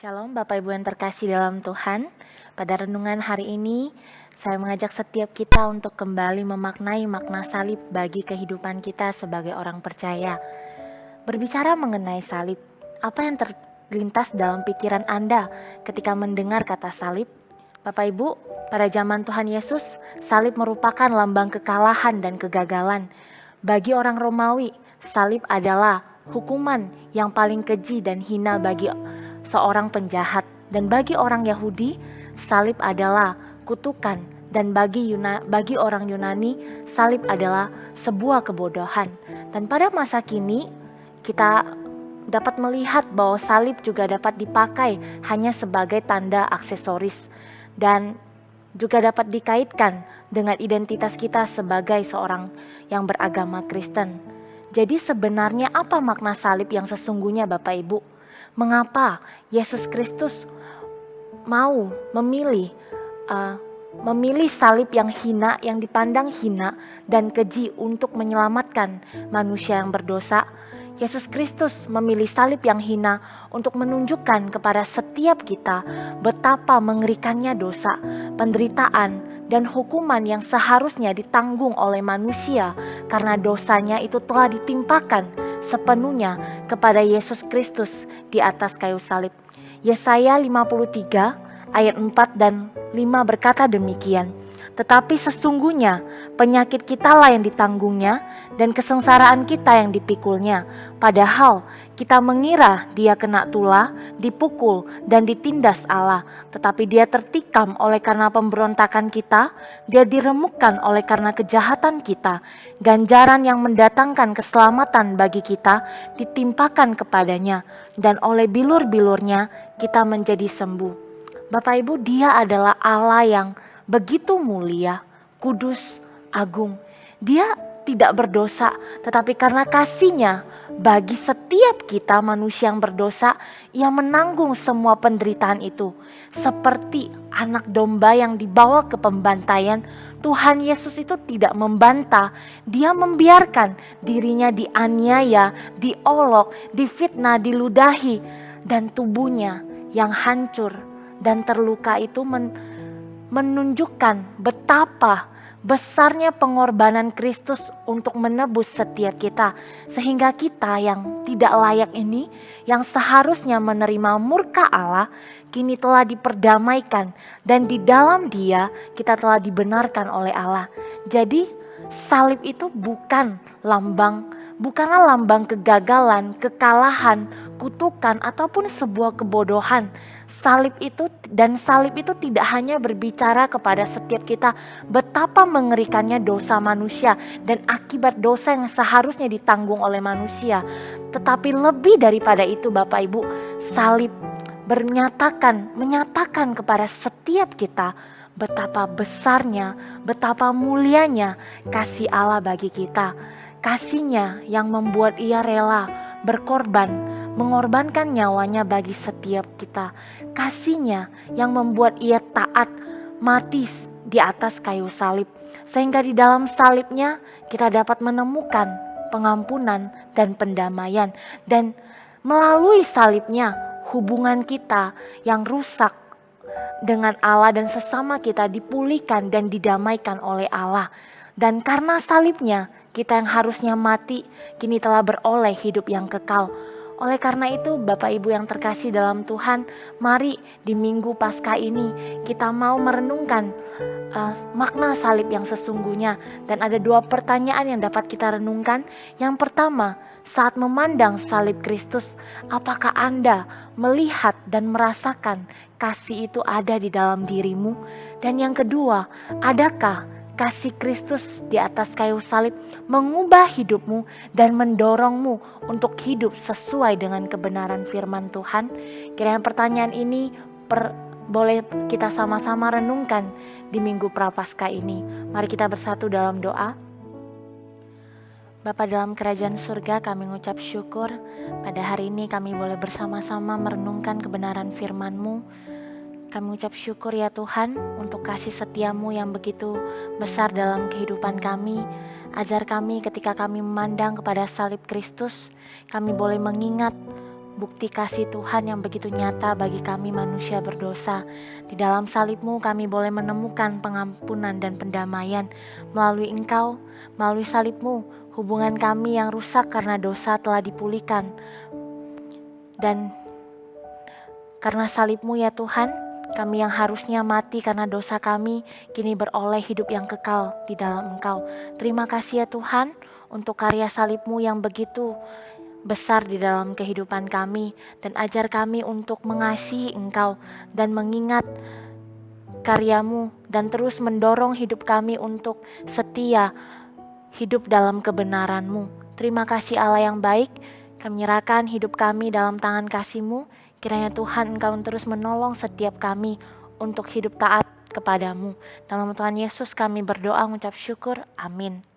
Shalom Bapak Ibu yang terkasih dalam Tuhan. Pada renungan hari ini, saya mengajak setiap kita untuk kembali memaknai makna salib bagi kehidupan kita sebagai orang percaya. Berbicara mengenai salib, apa yang terlintas dalam pikiran Anda ketika mendengar kata salib? Bapak Ibu, pada zaman Tuhan Yesus, salib merupakan lambang kekalahan dan kegagalan. Bagi orang Romawi, salib adalah hukuman yang paling keji dan hina bagi seorang penjahat, dan bagi orang Yahudi salib adalah kutukan, dan bagi orang Yunani salib adalah sebuah kebodohan. Dan pada masa kini kita dapat melihat bahwa salib juga dapat dipakai hanya sebagai tanda aksesoris dan juga dapat dikaitkan dengan identitas kita sebagai seorang yang beragama Kristen. Jadi sebenarnya apa makna salib yang sesungguhnya Bapak Ibu? Mengapa Yesus Kristus mau memilih salib yang hina, yang dipandang hina dan keji untuk menyelamatkan manusia yang berdosa? Yesus Kristus memilih salib yang hina untuk menunjukkan kepada setiap kita betapa mengerikannya dosa, penderitaan, dan hukuman yang seharusnya ditanggung oleh manusia karena dosanya itu telah ditimpakan sepenuhnya kepada Yesus Kristus di atas kayu salib. Yesaya 53 ayat 4 dan 5 berkata demikian. Tetapi sesungguhnya penyakit kitalah yang ditanggungnya dan kesengsaraan kita yang dipikulnya. Padahal kita mengira dia kena tulah, dipukul dan ditindas Allah. Tetapi dia tertikam oleh karena pemberontakan kita, dia diremukkan oleh karena kejahatan kita. Ganjaran yang mendatangkan keselamatan bagi kita ditimpakan kepadanya, dan oleh bilur-bilurnya kita menjadi sembuh. Bapak Ibu, dia adalah Allah yang begitu mulia, kudus, agung. Dia tidak berdosa, tetapi karena kasih-Nya bagi setiap kita manusia yang berdosa, Ia menanggung semua penderitaan itu. Seperti anak domba yang dibawa ke pembantaian, Tuhan Yesus itu tidak membantah. Dia membiarkan dirinya dianiaya, diolok, difitnah, diludahi, dan tubuhnya yang hancur dan terluka itu menunjukkan betapa besarnya pengorbanan Kristus untuk menebus setiap kita. Sehingga kita yang tidak layak ini, yang seharusnya menerima murka Allah, kini telah diperdamaikan. Dan di dalam Dia kita telah dibenarkan oleh Allah. Jadi salib itu bukanlah lambang kegagalan, kekalahan, kutukan, ataupun sebuah kebodohan. Salib itu tidak hanya berbicara kepada setiap kita betapa mengerikannya dosa manusia dan akibat dosa yang seharusnya ditanggung oleh manusia. Tetapi lebih daripada itu Bapak Ibu, salib menyatakan kepada setiap kita betapa besarnya, betapa mulianya kasih Allah bagi kita. Kasih-Nya yang membuat Ia rela berkorban, mengorbankan nyawanya bagi setiap kita. Kasih-Nya yang membuat Ia taat mati di atas kayu salib. Sehingga di dalam salib-Nya kita dapat menemukan pengampunan dan pendamaian. Dan melalui salib-Nya hubungan kita yang rusak dengan Allah dan sesama kita dipulihkan dan didamaikan oleh Allah. Dan karena salib-Nya, kita yang harusnya mati kini telah beroleh hidup yang kekal. Oleh karena itu Bapak Ibu yang terkasih dalam Tuhan, mari di Minggu Paskah ini kita mau merenungkan makna salib yang sesungguhnya. Dan ada dua pertanyaan yang dapat kita renungkan. Yang pertama, saat memandang salib Kristus, apakah Anda melihat dan merasakan kasih itu ada di dalam dirimu? Dan yang kedua, adakah kasih Kristus di atas kayu salib mengubah hidupmu dan mendorongmu untuk hidup sesuai dengan kebenaran firman Tuhan? Kiranya pertanyaan ini boleh kita sama-sama renungkan di Minggu Prapaskah ini. Mari kita bersatu dalam doa. Bapa dalam kerajaan surga, kami mengucap syukur pada hari ini kami boleh bersama-sama merenungkan kebenaran firman-Mu. Kami ucap syukur ya Tuhan untuk kasih setia-Mu yang begitu besar dalam kehidupan kami. Ajar kami ketika kami memandang kepada salib Kristus, kami boleh mengingat bukti kasih Tuhan yang begitu nyata bagi kami manusia berdosa. Di dalam salib-Mu kami boleh menemukan pengampunan dan pendamaian. Melalui Engkau, melalui salib-Mu, hubungan kami yang rusak karena dosa telah dipulihkan. Dan karena salib-Mu ya Tuhan, kami yang harusnya mati karena dosa kami, kini beroleh hidup yang kekal di dalam Engkau. Terima kasih ya Tuhan untuk karya salib-Mu yang begitu besar di dalam kehidupan kami. Dan ajar kami untuk mengasihi Engkau dan mengingat karya-Mu. Dan terus mendorong hidup kami untuk setia hidup dalam kebenaran-Mu. Terima kasih Allah yang baik, kami menyerahkan hidup kami dalam tangan kasih-Mu. Kiranya Tuhan Engkau terus menolong setiap kami untuk hidup taat kepadamu. Dalam Tuhan Yesus kami berdoa mengucap syukur. Amin.